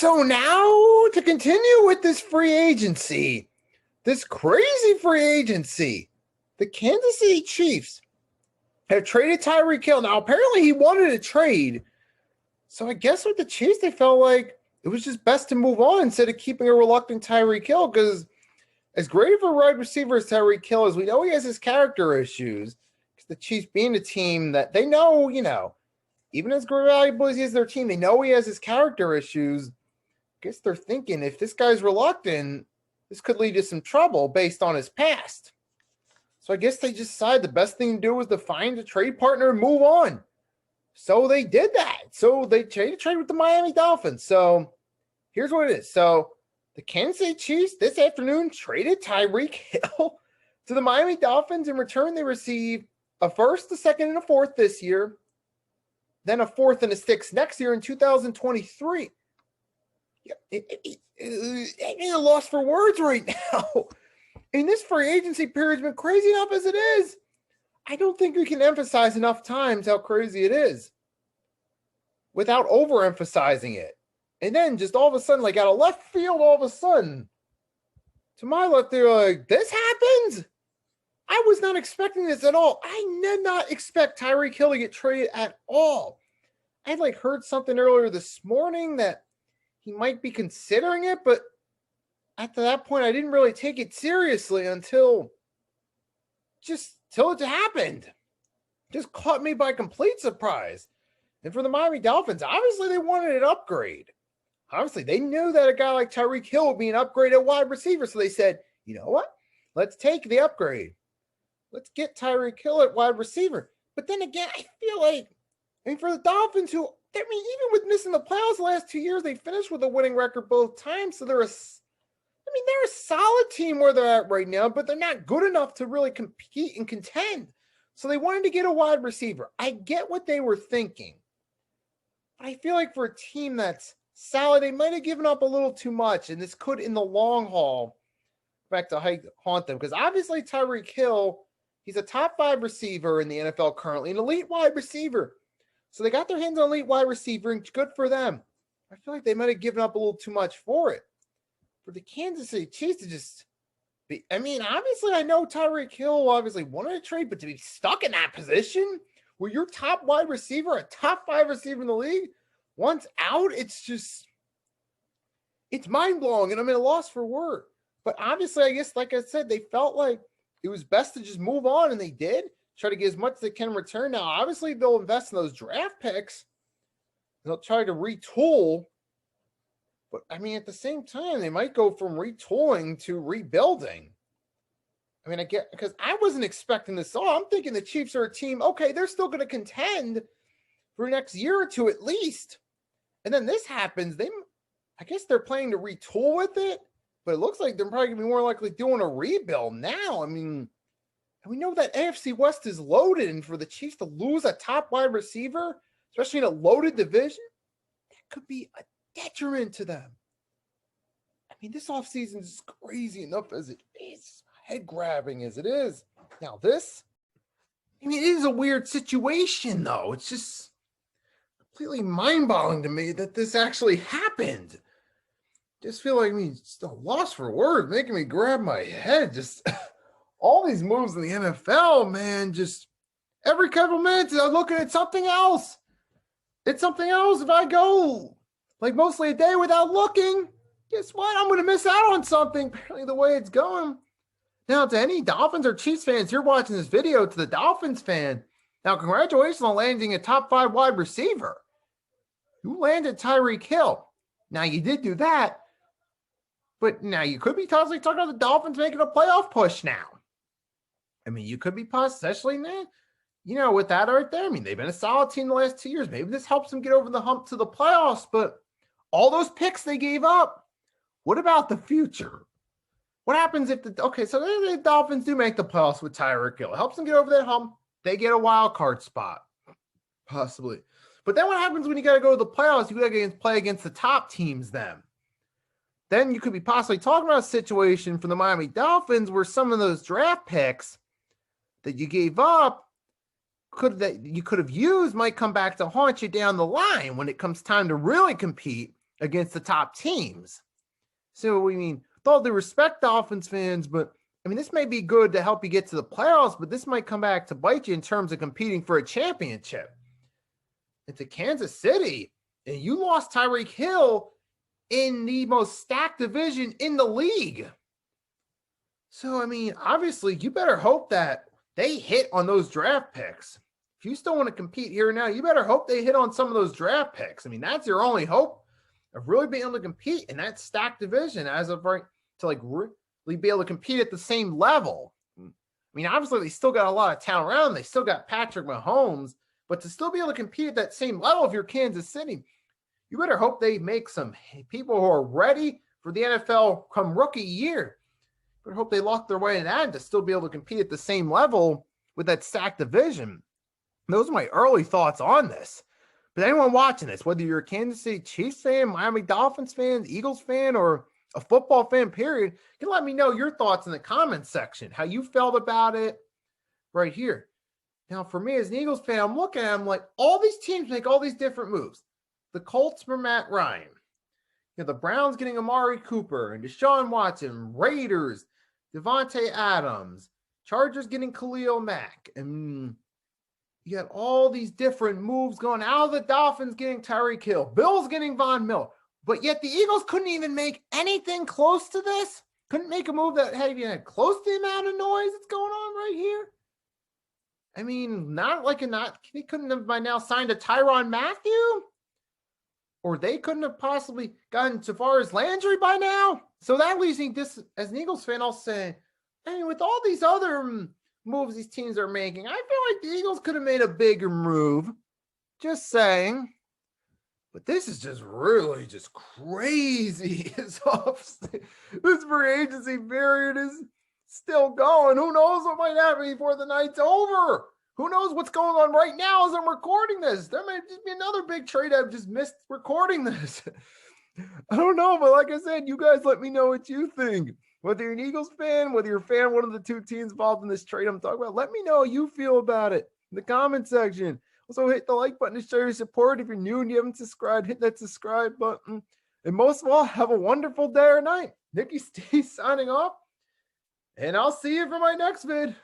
So now to continue with this free agency, this crazy free agency, the Kansas City Chiefs have traded Tyreek Hill. Now, apparently he wanted a trade. So I guess with the Chiefs, they felt like it was just best to move on instead of keeping a reluctant Tyreek Hill, because as great of a wide receiver as Tyreek Hill is, we know he has his character issues. Because the Chiefs being a team that they know, even as valuable as he is their team, they know he has his character issues. I guess they're thinking if this guy's reluctant, this could lead to some trouble based on his past. So I guess they just decided the best thing to do was to find a trade partner and move on. So they did that. So they traded with the Miami Dolphins. So here's what it is. So the Kansas City Chiefs this afternoon traded Tyreek Hill to the Miami Dolphins. In return, they received a first, a second, and a fourth this year, then a fourth and a sixth next year in 2023. Ain't a loss for words right now. And this free agency period has been crazy enough as it is. I don't think we can emphasize enough times how crazy it is without overemphasizing it. And then just all of a sudden, like out of left field, all of a sudden, to my left, they're like, this happens? I was not expecting this at all. I did not expect Tyreek Hill to get traded at all. I had heard something earlier this morning that he might be considering it, but at that point, I didn't really take it seriously until it happened. Just caught me by complete surprise. And for the Miami Dolphins, obviously they wanted an upgrade. Obviously, they knew that a guy like Tyreek Hill would be an upgrade at wide receiver. So they said, you know what? Let's take the upgrade. Let's get Tyreek Hill at wide receiver. But then again, I feel like, for the Dolphins, even with missing the playoffs the last 2 years, they finished with a winning record both times. So they're a solid team where they're at right now, but they're not good enough to really compete and contend. So they wanted to get a wide receiver. I get what they were thinking. But I feel like for a team that's solid, they might have given up a little too much, and this could, in the long haul, back to haunt them. Because obviously Tyreek Hill, he's a top 5 receiver in the NFL currently, an elite wide receiver. So they got their hands on an elite wide receiver, and good for them. I feel like they might have given up a little too much for it. For the Kansas City Chiefs to just be, obviously I know Tyreek Hill obviously wanted to trade, but to be stuck in that position where your top wide receiver, a top 5 receiver in the league, once out, it's mind-blowing, and I'm at a loss for word. But obviously, I guess, like I said, they felt like it was best to just move on, and they did. Try to get as much as they can in return. Now, obviously, they'll invest in those draft picks. They'll try to retool. But, at the same time, they might go from retooling to rebuilding. I get, because I wasn't expecting this. So I'm thinking the Chiefs are a team, okay, they're still going to contend for the next year or two at least. And then this happens. I guess they're planning to retool with it, but it looks like they're probably going to be more likely doing a rebuild now. And we know that AFC West is loaded, and for the Chiefs to lose a top wide receiver, especially in a loaded division, that could be a detriment to them. This offseason is crazy enough as it is, head-grabbing as it is. Now this, it is a weird situation, though. It's just completely mind-boggling to me that this actually happened. Just feel like just a loss for words, making me grab my head. Just all these moves in the NFL, man, just every couple minutes I'm looking at something else. It's something else. If I go mostly a day without looking, guess what? I'm going to miss out on something, apparently the way it's going. Now, to any Dolphins or Chiefs fans, you're watching this video, to the Dolphins fan, now congratulations on landing a top 5 wide receiver. You landed Tyreek Hill. Now, you did do that, but now you could be possibly talking about the Dolphins making a playoff push now. You could be possibly, with that right there. They've been a solid team the last 2 years. Maybe this helps them get over the hump to the playoffs, but all those picks they gave up, what about the future? What happens if so the Dolphins do make the playoffs with Tyreek Hill. It helps them get over that hump. They get a wild card spot, possibly. But then what happens when you got to go to the playoffs? You got to play against the top teams then. Then you could be possibly talking about a situation for the Miami Dolphins where some of those draft picks that you gave up that you could have used might come back to haunt you down the line when it comes time to really compete against the top teams. So, I mean, with all due respect, Dolphins fans, but I mean, this may be good to help you get to the playoffs, but this might come back to bite you in terms of competing for a championship. It's a Kansas City, and you lost Tyreek Hill in the most stacked division in the league. So, I mean, obviously, you better hope that they hit on those draft picks. If you still want to compete here now, you better hope they hit on some of those draft picks. I mean, that's your only hope of really being able to compete in that stacked division as of right to like really be able to compete at the same level. I mean, obviously, they still got a lot of talent around. They still got Patrick Mahomes, but to still be able to compete at that same level if you're Kansas City, you better hope they make some people who are ready for the NFL come rookie year. But I hope they lock their way in that and to still be able to compete at the same level with that stacked division. Those are my early thoughts on this. But anyone watching this, whether you're a Kansas City Chiefs fan, Miami Dolphins fan, Eagles fan, or a football fan, period, you can let me know your thoughts in the comments section, how you felt about it right here. Now, for me as an Eagles fan, I'm looking at them like all these teams make all these different moves. The Colts for Matt Ryan. You know, the Browns getting Amari Cooper and Deshaun Watson, Raiders, Devontae Adams, Chargers getting Khalil Mack. And you got all these different moves going out of the Dolphins getting Tyreek Hill, Bills getting Von Miller. But yet the Eagles couldn't even make anything close to this. Couldn't make a move that had even close to the amount of noise that's going on right here. I mean, they couldn't have by now signed a Tyrann Mathieu. Or they couldn't have possibly gotten Tavares Landry by now. So that leaves me, this as an Eagles fan, I'll say, I mean, with all these other moves these teams are making, I feel like the Eagles could have made a bigger move. Just saying. But this is just really just crazy. This free agency period is still going. Who knows what might happen before the night's over? Who knows what's going on right now as I'm recording this? There might just be another big trade I've just missed recording this. I don't know, but like I said, you guys let me know what you think. Whether you're an Eagles fan, whether you're a fan of one of the two teams involved in this trade I'm talking about, let me know how you feel about it in the comment section. Also, hit the like button to show your support. If you're new and you haven't subscribed, hit that subscribe button. And most of all, have a wonderful day or night. Nicky Steve signing off, and I'll see you for my next vid.